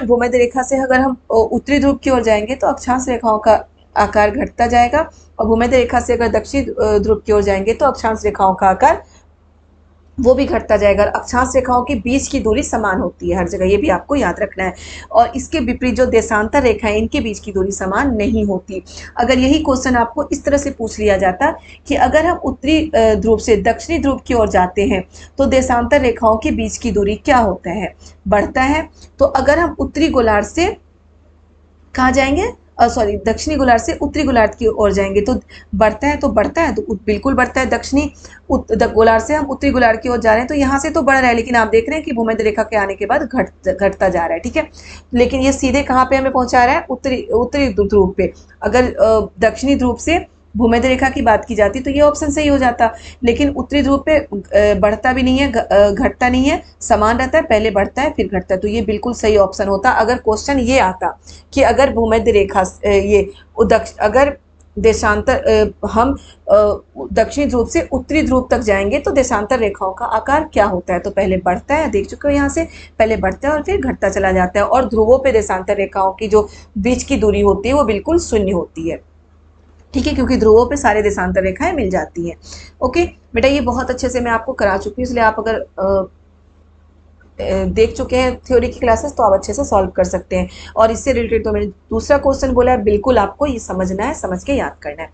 भूमध्य रेखा से अगर हम उत्तरी ध्रुव की ओर जाएंगे तो अक्षांश रेखाओं का आकार घटता जाएगा, और भूमध्य रेखा से अगर दक्षिण ध्रुव की ओर जाएंगे तो अक्षांश रेखाओं का आकार वो भी घटता जाएगा। अक्षांश रेखाओं के बीच की दूरी समान होती है हर जगह, ये भी आपको याद रखना है। और इसके विपरीत जो देशांतर रेखाएं इनके बीच की दूरी समान नहीं होती। अगर यही क्वेश्चन आपको इस तरह से पूछ लिया जाता कि अगर हम उत्तरी ध्रुव से दक्षिणी ध्रुव की ओर जाते हैं तो देशांतर रेखाओं के बीच की दूरी क्या होता है, बढ़ता है। तो अगर हम उत्तरी गोलार्ध से कहाँ जाएंगे, सॉरी दक्षिणी गोलार्ध से उत्तरी गोलार्ध की ओर जाएंगे तो बढ़ता है, तो बढ़ता है, तो बिल्कुल बढ़ता है। दक्षिणी गोलार्ध से हम उत्तरी गोलार्ध की ओर जा रहे हैं तो यहाँ से तो बढ़ रहा है, लेकिन आप देख रहे हैं कि भूमध्य रेखा के आने के बाद घटता जा रहा है, ठीक है। लेकिन ये सीधे कहाँ पे हमें पहुंचा रहा है, उत्तरी ध्रुव पे। अगर दक्षिणी ध्रुव से भूमध्य रेखा की बात की जाती तो ये ऑप्शन सही हो जाता, लेकिन उत्तरी ध्रुव पे बढ़ता भी नहीं है घटता नहीं है, समान रहता है, पहले बढ़ता है फिर घटता है, तो ये बिल्कुल सही ऑप्शन होता। अगर क्वेश्चन ये आता कि अगर भूमध्य रेखा ये अगर देशांतर हम दक्षिणी ध्रुव से उत्तरी ध्रुव तक जाएंगे तो देशांतर रेखाओं का आकार क्या होता है, तो पहले बढ़ता है, देख चुके हो यहाँ से, पहले बढ़ता है और फिर घटता चला जाता है। और ध्रुवों पे देशांतर रेखाओं की जो बीच की दूरी होती है वो बिल्कुल शून्य होती है, ठीक है, क्योंकि ध्रुवों पे सारे देशांतर रेखाएं मिल जाती हैं। ओके बेटा, ये बहुत अच्छे से मैं आपको करा चुकी हूँ, इसलिए आप अगर देख चुके हैं थ्योरी की क्लासेस तो आप अच्छे से सॉल्व कर सकते हैं। और इससे रिलेटेड तो मैंने दूसरा क्वेश्चन बोला है, बिल्कुल आपको ये समझना है, समझ के याद करना है।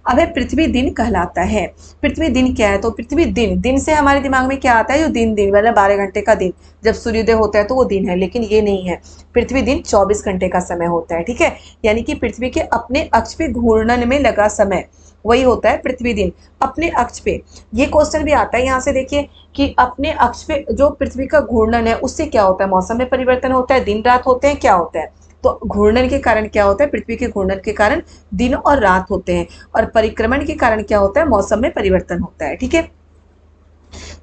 अब है पृथ्वी दिन कहलाता है। पृथ्वी दिन क्या है, तो पृथ्वी दिन से हमारे दिमाग में क्या आता है, जो दिन मतलब 12 घंटे का दिन, जब सूर्योदय होता है तो वो दिन है, लेकिन ये नहीं है। पृथ्वी दिन 24 घंटे का समय होता है, ठीक है, यानी कि पृथ्वी के अपने अक्ष पे घूर्णन में लगा समय वही होता है पृथ्वी दिन, अपने अक्ष पे। ये क्वेश्चन भी आता है यहाँ से, देखिए कि अपने अक्ष पे जो पृथ्वी का घूर्णन है उससे क्या होता है, मौसम में परिवर्तन होता है, दिन रात होते हैं, क्या होता है, तो घूर्णन के कारण क्या होता है, पृथ्वी के घूर्णन के कारण दिन और रात होते हैं, और परिक्रमण के कारण क्या होता है, मौसम में परिवर्तन होता है, ठीक है।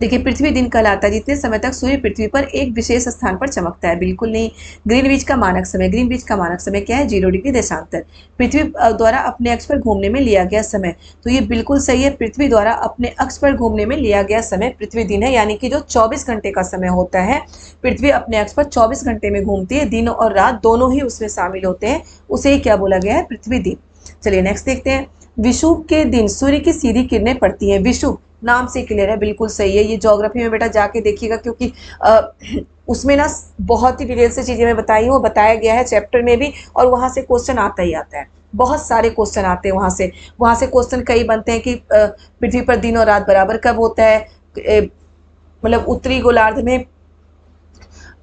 देखिए पृथ्वी दिन कहलाता है जितने समय तक सूर्य पृथ्वी पर एक विशेष स्थान पर चमकता है, बिल्कुल नहीं। ग्रीन बीच का मानक समय, ग्रीन बीच का मानक समय क्या है, 0 डिग्री देशांतर। पृथ्वी द्वारा अपने अक्ष पर घूमने में लिया गया समय, तो ये बिल्कुल सही है, पृथ्वी द्वारा अपने अक्ष पर घूमने में लिया गया समय पृथ्वी दिन है, यानी कि जो 24 घंटे का समय होता है, पृथ्वी अपने अक्ष पर 24 घंटे में घूमती है, दिन और रात दोनों ही उसमें शामिल होते हैं, उसे ही क्या बोला गया है, पृथ्वी दिन। चलिए नेक्स्ट देखते हैं। विषुव के दिन सूर्य की सीधी किरणें पड़ती हैं, विषुव नाम से क्लियर है, बिल्कुल सही है। ये ज्योग्राफी में बेटा जाके देखिएगा, क्योंकि उसमें ना बहुत ही डिटेल से चीजें मैं बताई हूँ, बताया गया है चैप्टर में भी, और वहां से क्वेश्चन आता ही आता है, बहुत सारे क्वेश्चन आते हैं वहां से क्वेश्चन कई बनते हैं कि पृथ्वी पर दिन और रात बराबर कब होता है, मतलब उत्तरी गोलार्ध में,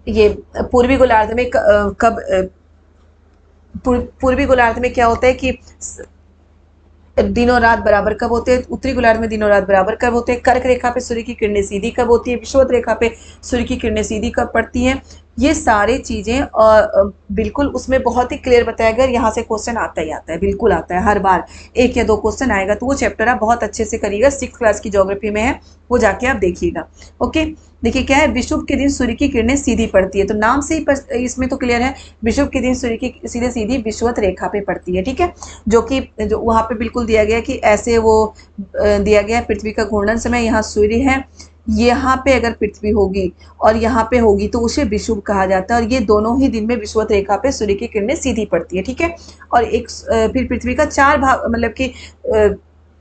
ये पूर्वी गोलार्ध में कब, पूर्वी गोलार्ध में क्या होता है कि दिन और रात बराबर कब होते हैं, उत्तरी गोलार्ध में दिन और रात बराबर कब होते हैं, कर्क रेखा पे सूर्य की किरणें सीधी कब होती है, विषुवत रेखा पे सूर्य की किरणें सीधी कब पड़ती हैं, ये सारी चीज़ें बिल्कुल उसमें बहुत ही क्लियर बताया गया। यहाँ से क्वेश्चन आता ही आता है, बिल्कुल आता है, हर बार एक या दो क्वेश्चन आएगा। तो वो चैप्टर आप बहुत अच्छे से करिएगा, 6th क्लास की ज्योग्राफी में है, वो जाके आप देखिएगा। ओके, देखिए क्या है, विषुव के दिन सूर्य की किरणें सीधी पड़ती है, तो नाम से ही इसमें तो क्लियर है, विषुव के दिन सूर्य की सीधे सीधी विषुवत रेखा पे पड़ती है। ठीक है, जो वहाँ पे बिल्कुल दिया गया कि ऐसे वो दिया गया है, पृथ्वी का घूर्णन समय, यहाँ सूर्य है, यहाँ पे अगर पृथ्वी होगी और यहाँ पे होगी तो उसे विषुव कहा जाता है, और ये दोनों ही दिन में विषुवत रेखा पे सूर्य की किरणें सीधी पड़ती है। ठीक है, और एक फिर पृथ्वी का 4 भाग, मतलब कि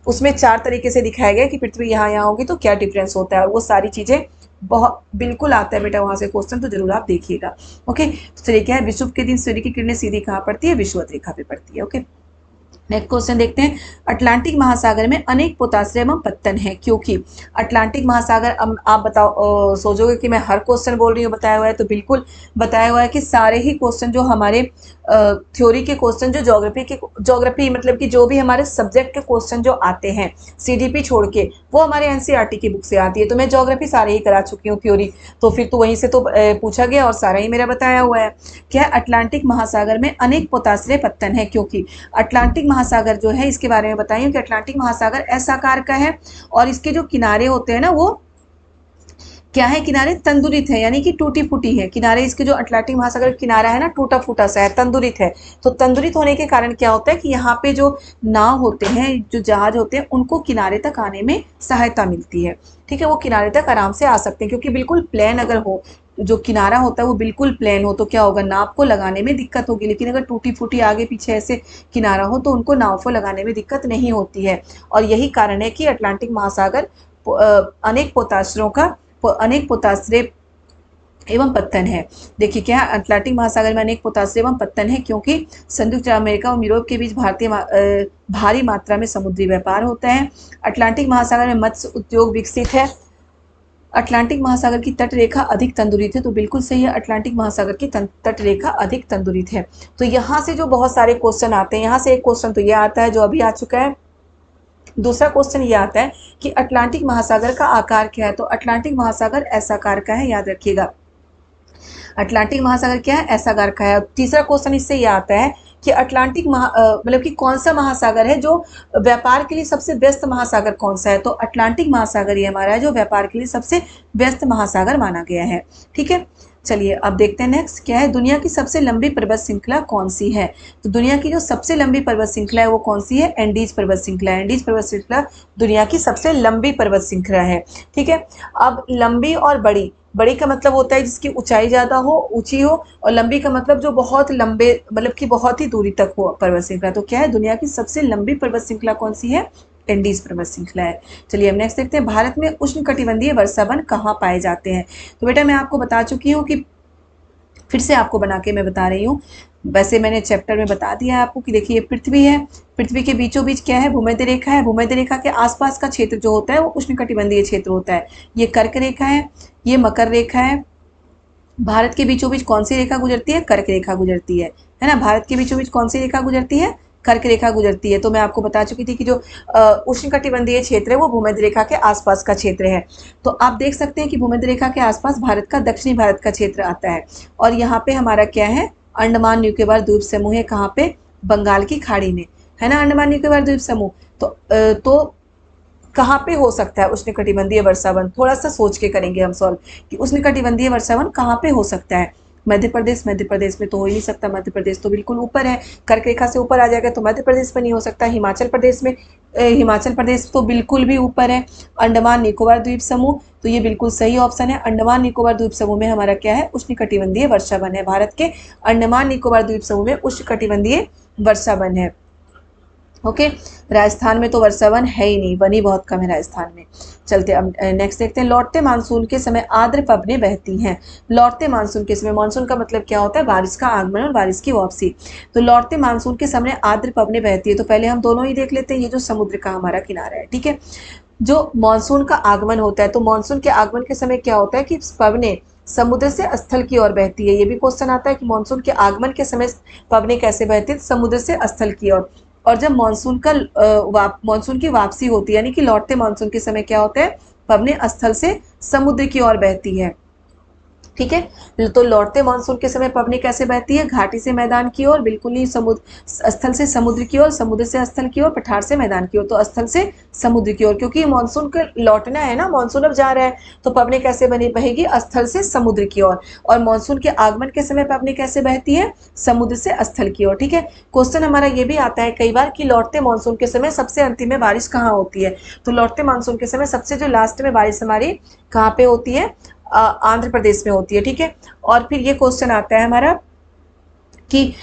उसमें 4 तरीके से दिखाया गया कि पृथ्वी यहाँ यहाँ होगी तो क्या डिफरेंस होता है, और वो सारी चीजें बहुत बिल्कुल आता है बेटा वहां से क्वेश्चन, तो जरूर आप देखिएगा। ओके, तो चलिए क्या है, विषुव के दिन सूर्य की किरणें सीधी कहाँ पड़ती है, विषुवत रेखा पे पड़ती है। ओके, नेक्स्ट क्वेश्चन देखते हैं, अटलांटिक महासागर में अनेक पोताश्रय एवं पत्तन है, क्योंकि अटलांटिक महासागर, अब आप बताओ, सोचोगे कि मैं हर क्वेश्चन बोल रही हूँ, बताया हुआ है, तो बिल्कुल बताया हुआ है कि सारे ही क्वेश्चन जो हमारे थ्योरी के क्वेश्चन, जो ज्योग्राफी मतलब कि जो भी हमारे सब्जेक्ट के क्वेश्चन जो आते हैं सीडीपी छोड़ के, वो हमारे एनसीईआरटी की बुक से आती है। तो मैं ज्योग्राफी सारे ही करा चुकी हूँ थ्योरी, तो फिर तो वहीं से तो पूछा गया और सारा ही मेरा बताया हुआ है। क्या अटलांटिक महासागर में अनेक पोताश्रय पत्तन है, क्योंकि अटलांटिक महासागर जो है, इसके बारे में बताइए कि अटलांटिक महासागर एस आकार का है, और इसके जो किनारे होते हैं ना, वो क्या है, किनारे तंदुरित है, यानी कि टूटी फूटी है किनारे। इसके जो अटलांटिक महासागर किनारा है ना, टूटा फूटा सा है, तंदुरित है। तो तंदुरित होने के कारण क्या होता है कि यहाँ पे जो नाव होते हैं, जो जहाज होते हैं, उनको किनारे तक आने में सहायता मिलती है। ठीक है, वो किनारे तक आराम से आ सकते हैं, क्योंकि बिल्कुल प्लेन अगर हो, जो किनारा होता है वो बिल्कुल प्लेन हो, तो क्या होगा, नाव को लगाने में दिक्कत होगी। लेकिन अगर टूटी फूटी आगे पीछे ऐसे किनारा हो, तो उनको नाव को लगाने में दिक्कत नहीं होती है। और यही कारण है कि अटलांटिक महासागर अनेक पोताश्रयों का अनेक पोताश्रय एवं पत्तन है। देखिए क्या है, अटलांटिक महासागर में अनेक पोताश्रय एवं पत्तन है, क्योंकि संयुक्त अमेरिका और यूरोप के बीच भारी मात्रा में समुद्री व्यापार होता है। अटलांटिक महासागर में मत्स्य उद्योग विकसित है। अटलांटिक महासागर की तट रेखा अधिक तंदुरित है, तो बिल्कुल सही है, अटलांटिक महासागर की तट रेखा अधिक तंदुरित है। तो यहाँ से जो बहुत सारे क्वेश्चन आते हैं, यहाँ से एक क्वेश्चन तो ये आता है जो अभी आ चुका है। दूसरा क्वेश्चन ये आता है कि अटलांटिक महासागर का आकार क्या है, तो अटलांटिक महासागर एस आकार का है, याद रखिएगा। अटलांटिक महासागर क्या है, एस आकार का है। तीसरा क्वेश्चन इससे ये आता है कि अटलांटिक मतलब कि कौन सा महासागर है जो व्यापार के लिए सबसे व्यस्त महासागर कौन सा है, तो अटलांटिक महासागर ये हमारा है जो व्यापार के लिए सबसे व्यस्त महासागर माना गया है। ठीक है, चलिए अब देखते हैं नेक्स्ट क्या है, दुनिया की सबसे लंबी पर्वत श्रृंखला कौन सी है। तो दुनिया की जो सबसे लंबी पर्वत श्रृंखला है वो कौन सी है, एंडीज पर्वत श्रृंखला। एंडीज पर्वत श्रृंखला दुनिया की सबसे लंबी पर्वत श्रृंखला है। ठीक है, अब लंबी और बड़ी, बड़ी का मतलब होता है जिसकी ऊंचाई ज्यादा हो, ऊंची हो, और लंबी का मतलब जो बहुत लंबे, मतलब कि बहुत ही दूरी तक हो पर्वत श्रृंखला। तो क्या है, दुनिया की सबसे लंबी पर्वत श्रृंखला कौन सी है, एंडीज पर्वत श्रृंखला है। चलिए अब नेक्स्ट देखते हैं, भारत में उष्णकटिबंधीय वर्षा वन कहाँ पाए जाते हैं। तो बेटा मैं आपको बता चुकी हूँ कि फिर से आपको बना के मैं बता रही हूँ, वैसे मैंने चैप्टर में बता दिया है आपको कि देखिए पृथ्वी है, पृथ्वी के बीचों बीच क्या है, भूमध्य रेखा है। भूमध्य रेखा के आसपास का क्षेत्र जो होता है वो उष्णकटिबंधीय क्षेत्र होता है। ये कर्क रेखा है, ये मकर रेखा है। भारत के बीचों बीच कौन सी रेखा गुजरती है, कर्क रेखा गुजरती है ना। भारत के बीचों बीच कौन सी रेखा गुजरती है, कर्क रेखा गुजरती है। तो मैं आपको बता चुकी थी कि जो उष्णकटिबंधीय क्षेत्र है वो भूमध्य रेखा के आसपास का क्षेत्र है। तो आप देख सकते हैं कि भूमध्य रेखा के आसपास भारत का दक्षिणी भारत का क्षेत्र आता है, और यहाँ पे हमारा क्या है, अंडमान निकोबार द्वीप समूह है। कहाँ पे, बंगाल की खाड़ी में, है ना, अंडमान निकोबार द्वीप समूह। तो कहाँ पे हो सकता है उष्णकटिबंधीय वर्षावन, थोड़ा सा सोच के करेंगे हम सॉल्व कि उष्णकटिबंधीय वर्षावन कहाँ पे हो सकता है। मध्य प्रदेश, मध्य प्रदेश में तो हो ही नहीं सकता, मध्य प्रदेश तो बिल्कुल ऊपर है, कर्क रेखा से ऊपर आ जाएगा, तो मध्य प्रदेश में नहीं हो सकता। हिमाचल प्रदेश में, हिमाचल प्रदेश तो बिल्कुल भी ऊपर है। अंडमान निकोबार द्वीप समूह, तो ये बिल्कुल सही ऑप्शन है। अंडमान निकोबार द्वीप समूह में हमारा क्या है, उष्णकटिबंधीय वर्षावन है। भारत के अंडमान निकोबार द्वीप समूह में उष्णकटिबंधीय वर्षावन है। ओके, राजस्थान में तो वर्षावन है ही नहीं, वन ही बहुत कम है राजस्थान में। चलते अब नेक्स्ट देखते हैं, लौटते मानसून के समय आर्द्र पवनें बहती हैं। लौटते मानसून के समय, मानसून का मतलब क्या होता है, बारिश का आगमन और बारिश की वापसी। तो लौटते मानसून के समय आर्द्र पवनें बहती है। तो पहले हम दोनों ही देख लेते हैं, ये जो समुद्र का हमारा किनारा है, ठीक है, जो मानसून का आगमन होता है, तो मानसून के आगमन के समय क्या होता है कि पवनें समुद्र से स्थल की ओर बहती है। ये भी क्वेश्चन आता है कि मानसून के आगमन के समय पवनें कैसे बहती है, समुद्र से स्थल की ओर। और जब मानसून का मानसून की वापसी होती है, यानी कि लौटते मानसून के समय क्या होता है, पवनें स्थल से समुद्र की ओर बहती है। ठीक है। तो लौटते मानसून के समय पवनी कैसे बहती है? घाटी से मैदान की ओर, बिल्कुल ही समुद्र स्थल से समुद्र की ओर, समुद्र से स्थल की ओर, पठार से मैदान की ओर। तो स्थल से समुद्र की ओर, क्योंकि मानसून का लौटना है ना, मानसून अब जा रहा है, तो पवनी कैसे बनी बहेगी? स्थल से समुद्र की ओर। और मानसून के आगमन के समय पवनी कैसे बहती है? समुद्र से स्थल की ओर। ठीक है। क्वेश्चन हमारा ये भी आता है कई बार कि लौटते मानसून के समय सबसे अंतिम में बारिश कहाँ होती है? तो लौटते मानसून के समय सबसे जो लास्ट में बारिश हमारी कहाँ पे होती है? आंध्र प्रदेश में होती है। ठीक है। और फिर ये क्वेश्चन आता है हमारा कि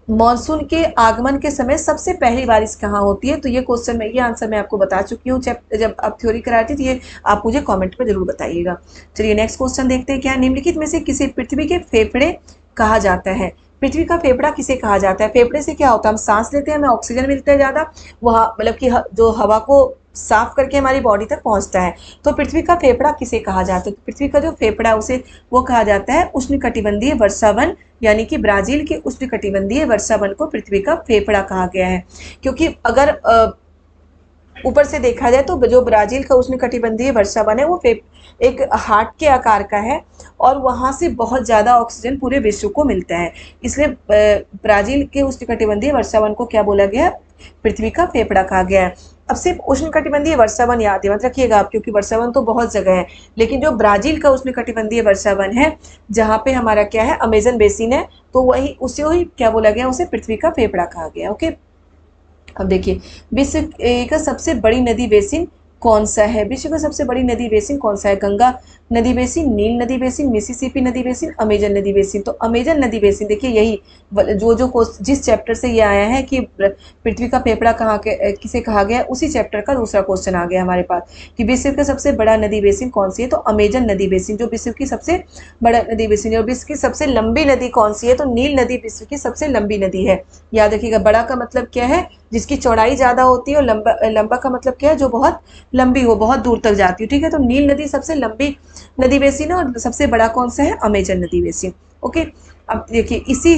मॉनसून के आगमन के समय सबसे पहली बारिश कहाँ होती है? तो ये क्वेश्चन में, ये आंसर मैं आपको बता चुकी हूँ जब आप थ्योरी कराई थी, तो ये आप मुझे कमेंट में जरूर बताइएगा। चलिए नेक्स्ट क्वेश्चन देखते हैं। क्या निम्नलिखित में से किसे पृथ्वी के फेफड़े कहा जाता है? पृथ्वी का फेफड़ा किसे कहा जाता है? फेफड़े से क्या होता है? हम सांस लेते हैं, हमें ऑक्सीजन मिलता है ज्यादा, वहाँ मतलब कि जो हवा को साफ करके हमारी बॉडी तक पहुंचता है। तो पृथ्वी का फेफड़ा किसे कहा जाता है? तो पृथ्वी का जो फेफड़ा है उसे वो कहा जाता है उष्णकटिबंधीय वर्षावन, यानी कि ब्राजील के उष्णकटिबंधीय वर्षावन को पृथ्वी का फेफड़ा कहा गया है। क्योंकि अगर ऊपर से देखा जाए तो जो ब्राजील का उष्णकटिबंधीय वर्षावन है वो एक हार्ट के आकार का है, और वहां से बहुत ज्यादा ऑक्सीजन पूरे विश्व को मिलता है। इसलिए ब्राजील के उष्णकटिबंधीय वर्षावन को क्या बोला गया? पृथ्वी का फेफड़ा कहा गया है। अब सिर्फ उष्णकटिबंधीय वर्षावन याद मत रखिएगा आप, क्योंकि वर्षावन तो बहुत जगह है, लेकिन जो ब्राजील का उष्णकटिबंधीय वर्षावन है, जहाँ पे हमारा क्या है, अमेजन बेसिन है, तो वही उसे ही क्या बोला गया? उसे पृथ्वी का फेफड़ा कहा गया। ओके। अब देखिए, विश्व का सबसे बड़ी नदी बेसिन कौन सा है? विश्व का सबसे बड़ी नदी बेसिन कौन सा है? गंगा नदी बेसिन, नील नदी बेसिन, मिसिसिपी नदी बेसिन, अमेजन नदी बेसिन। तो अमेजन नदी बेसिन, देखिए यही जिस चैप्टर से ये आया है कि पृथ्वी का फेफड़ा कहाँ के किसे कहा गया, उसी चैप्टर का दूसरा क्वेश्चन आ गया हमारे पास कि विश्व का सबसे बड़ा नदी बेसिन कौन सी है? तो अमेजन नदी बेसिन जो विश्व की सबसे बड़ा नदी बेसिन है। और विश्व की सबसे लंबी नदी कौन सी है? तो नील नदी विश्व की सबसे लंबी नदी है। याद रखिएगा, बड़ा का मतलब क्या है? जिसकी चौड़ाई ज्यादा होती है, और लंबा का मतलब क्या है? जो बहुत लंबी हो, बहुत दूर तक जाती है। ठीक है। तो नील नदी सबसे लंबी नदी बेसिन है, और सबसे बड़ा कौन सा है? अमेजन नदी बेसिन। ओके। अब देखिए इसी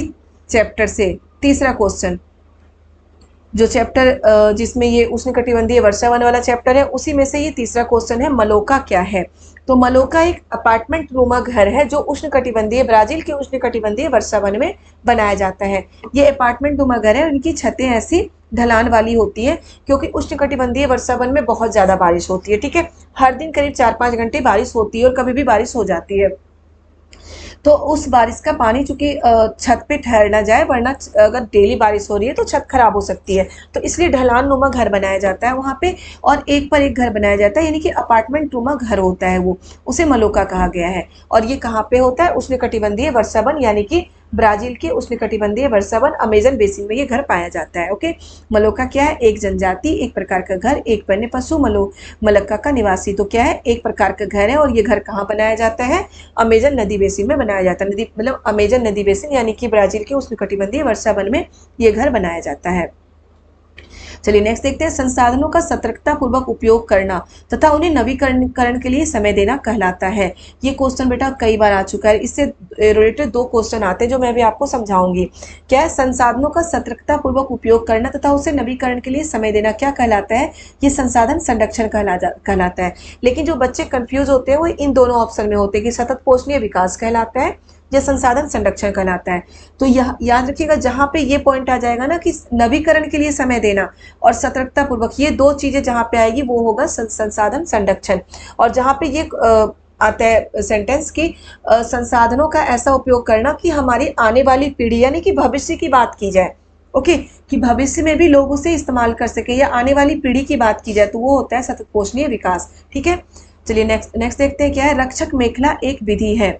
चैप्टर से तीसरा क्वेश्चन, जो चैप्टर जिसमें ये उष्णकटिबंधीय वर्षावन वाला चैप्टर है, उसी में से ये तीसरा क्वेश्चन है, मलोका क्या है? तो मलोका एक अपार्टमेंट नुमा घर है जो उष्णकटिबंधीय ब्राजील के उष्णकटिबंधीय वर्षावन में बनाया जाता है। ये अपार्टमेंट नुमा घर है, उनकी छतें ऐसी ढलान वाली होती है, क्योंकि उष्णकटिबंधीय वर्षावन में बहुत ज्यादा बारिश होती है। ठीक है। हर दिन करीब 4-5 घंटे बारिश होती है, और कभी भी बारिश हो जाती है। तो उस बारिश का पानी चूंकि छत पे ठहर ना जाए, वरना अगर डेली बारिश हो रही है तो छत खराब हो सकती है, तो इसलिए ढलान नुमा घर बनाया जाता है वहां पे, और एक पर एक घर बनाया जाता है, यानी कि अपार्टमेंट नुमा घर होता है वो, उसे मलोका कहा गया है। और ये कहाँ पे होता है? उष्णकटिबंधीय वर्षावन, यानी कि ब्राजील के उष्णकटिबंधीय वर्षावन अमेजन बेसिन में ये घर पाया जाता है। ओके। मलोका क्या है? एक जनजाति, एक प्रकार का घर, एक वन्य पशु, मलक्का का निवासी। तो क्या है? एक प्रकार का घर है, और ये घर कहाँ बनाया जाता है? अमेजन नदी बेसिन में बनाया जाता है। नदी मतलब अमेजन नदी बेसिन, यानी कि ब्राजील के उष्णकटिबंधीय वर्षावन में ये घर बनाया जाता है। चलिए नेक्स्ट देखते हैं। संसाधनों का सतर्कता पूर्वक उपयोग करना तथा उन्हें नवीकरण के लिए समय देना कहलाता है। ये क्वेश्चन बेटा कई बार आ चुका है, इससे रिलेटेड 2 क्वेश्चन आते हैं जो मैं अभी आपको समझाऊंगी। क्या है? संसाधनों का सतर्कता पूर्वक उपयोग करना तथा उसे नवीकरण के लिए समय देना क्या कहलाता है? ये संसाधन संरक्षण कहलाता है। लेकिन जो बच्चे कंफ्यूज होते हैं वो इन दोनों ऑप्शन में होते हैं कि सतत पोषणीय विकास कहलाता है या संसाधन संरक्षण कहलाता है। तो यह याद रखिएगा, जहां पे ये पॉइंट आ जाएगा ना कि नवीकरण के लिए समय देना और सतर्कता पूर्वक, ये 2 चीजें जहां पे आएगी वो होगा संसाधन संरक्षण। और जहां पे ये आता है सेंटेंस की संसाधनों का ऐसा उपयोग करना कि हमारी आने वाली पीढ़ी, यानी कि भविष्य की बात की जाए। ओके। कि भविष्य में भी लोग उसे इस्तेमाल कर सके, या आने वाली पीढ़ी की बात की जाए, तो वो होता है सतत पोषणीय विकास। ठीक है। चलिए नेक्स्ट देखते हैं। क्या है? रक्षक मेखला एक विधि है।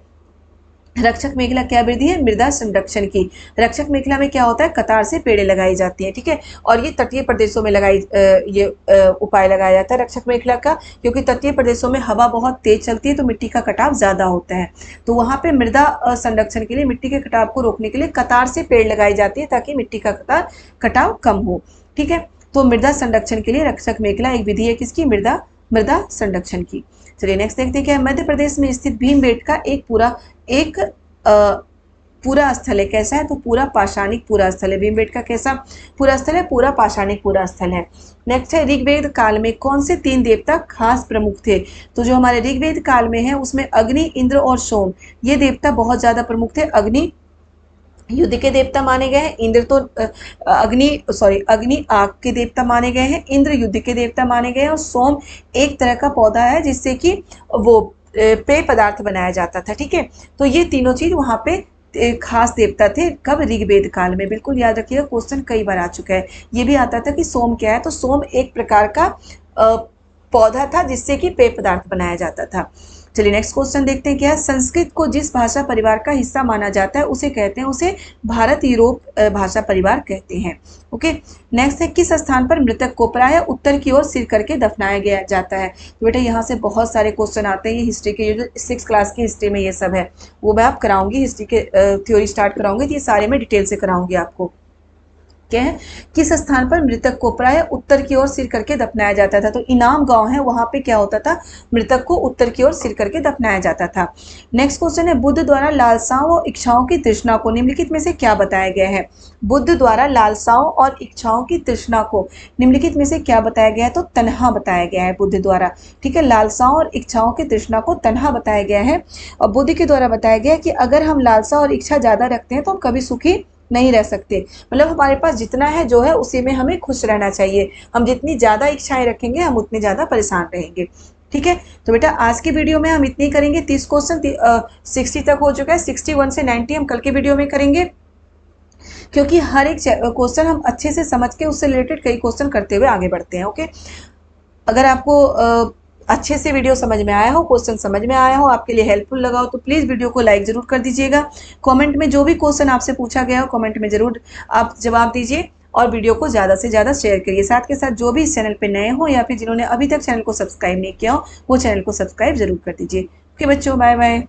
रक्षक मेखला क्या विधि है? मृदा संरक्षण की। रक्षक मेखला में क्या होता है? कतार से पेड़ें लगाई जाती हैं। ठीक है। और ये तटीय प्रदेशों में उपाय लगाया जाता है रक्षक मेखला का, क्योंकि तटीय प्रदेशों में हवा बहुत तेज चलती है, तो मिट्टी का कटाव ज्यादा होता है। तो वहां पे मृदा संरक्षण के लिए, मिट्टी के कटाव को रोकने के लिए कतार से पेड़ लगाई जाती है, ताकि मिट्टी का कटाव कम हो। ठीक है। तो मृदा संरक्षण के लिए रक्षक मेखला एक विधि है किसकी? मृदा संरक्षण की। चलिए नेक्स्ट देखते हैं। क्या मध्य प्रदेश में स्थित भीमबेटका एक पूरा स्थल है, कैसा है तो पूरा पाषाणिक पूरा स्थल है। भीमबेटका कैसा पूरा स्थल है, पूरा पाषाणिक पूरा स्थल है। नेक्स्ट है ऋग्वेद काल में कौन से 3 देवता खास प्रमुख थे? तो जो हमारे ऋग्वेद काल में है उसमें अग्नि, इंद्र और सोम ये देवता बहुत ज्यादा प्रमुख थे। अग्नि युद्ध के देवता माने गए हैं, इंद्र तो अग्नि आग के देवता माने गए हैं, इंद्र युद्ध के देवता माने गए हैं, और सोम एक तरह का पौधा है जिससे कि वो पेय पदार्थ बनाया जाता था। ठीक है, तो ये तीनों चीज वहां पे खास देवता थे। कब? ऋग्वेद काल में। बिल्कुल याद रखिएगा, क्वेश्चन कई बार आ चुका है। ये भी आता था कि सोम क्या है, तो सोम एक प्रकार का पौधा था जिससे कि पेय पदार्थ बनाया जाता था। चलिए नेक्स्ट क्वेश्चन देखते हैं क्या है। संस्कृत को जिस भाषा परिवार का हिस्सा माना जाता है उसे कहते हैं, उसे भारत यूरोप भाषा परिवार कहते हैं। ओके, नेक्स्ट है किस स्थान पर मृतक को प्रायः उत्तर की ओर सिर करके दफनाया गया जाता है? तो बेटा यहाँ से बहुत सारे क्वेश्चन आते हैं, ये हिस्ट्री के, ये जो 6 क्लास की हिस्ट्री में ये सब है वो मैं आप कराऊंगी, हिस्ट्री के थ्योरी स्टार्ट कराऊंगी, तो ये सारे मैं डिटेल से कराऊंगी आपको। क्या है, किस स्थान पर मृतक को प्रायः उत्तर की ओर सिर करके दफनाया जाता था? तो इनाम गांव है, वहां पे क्या होता था, मृतक को उत्तर की ओर सिर करके दफनाया जाता था। नेक्स्ट क्वेश्चन है बुद्ध द्वारा लालसाओं और इच्छाओं की तृष्णा को निम्नलिखित में से क्या बताया गया है? बुद्ध द्वारा लालसाओं और इच्छाओं की तृष्णा को निम्नलिखित में से क्या बताया गया है? तो तन्हा बताया गया है बुद्ध द्वारा। ठीक है, लालसाओं और इच्छाओं की तृष्णा को तन्हा बताया गया है, और बुद्ध के द्वारा बताया गया है कि अगर हम लालसा और इच्छा ज्यादा रखते हैं तो हम कभी सुखी नहीं रह सकते। मतलब हमारे पास जितना है जो है उसी में हमें खुश रहना चाहिए। हम जितनी ज्यादा इच्छाएं रखेंगे हम उतने ज्यादा परेशान रहेंगे। ठीक है, तो बेटा आज की वीडियो में हम इतनी करेंगे। 30 क्वेश्चन 60 तक हो चुका है, 61 से 90 हम कल की वीडियो में करेंगे, क्योंकि हर एक क्वेश्चन हम अच्छे से समझ के उससे रिलेटेड कई क्वेश्चन करते हुए आगे बढ़ते हैं। ओके, अगर आपको अच्छे से वीडियो समझ में आया हो, क्वेश्चन समझ में आया हो, आपके लिए हेल्पफुल लगा हो, तो प्लीज़ वीडियो को लाइक जरूर कर दीजिएगा। कमेंट में जो भी क्वेश्चन आपसे पूछा गया हो कमेंट में जरूर आप जवाब दीजिए, और वीडियो को ज़्यादा से ज़्यादा शेयर करिए। साथ के साथ जो भी इस चैनल पे नए हो या फिर जिन्होंने अभी तक चैनल को सब्सक्राइब नहीं किया हो वो चैनल को सब्सक्राइब जरूर कर दीजिए। ओके बच्चों, बाय बाय।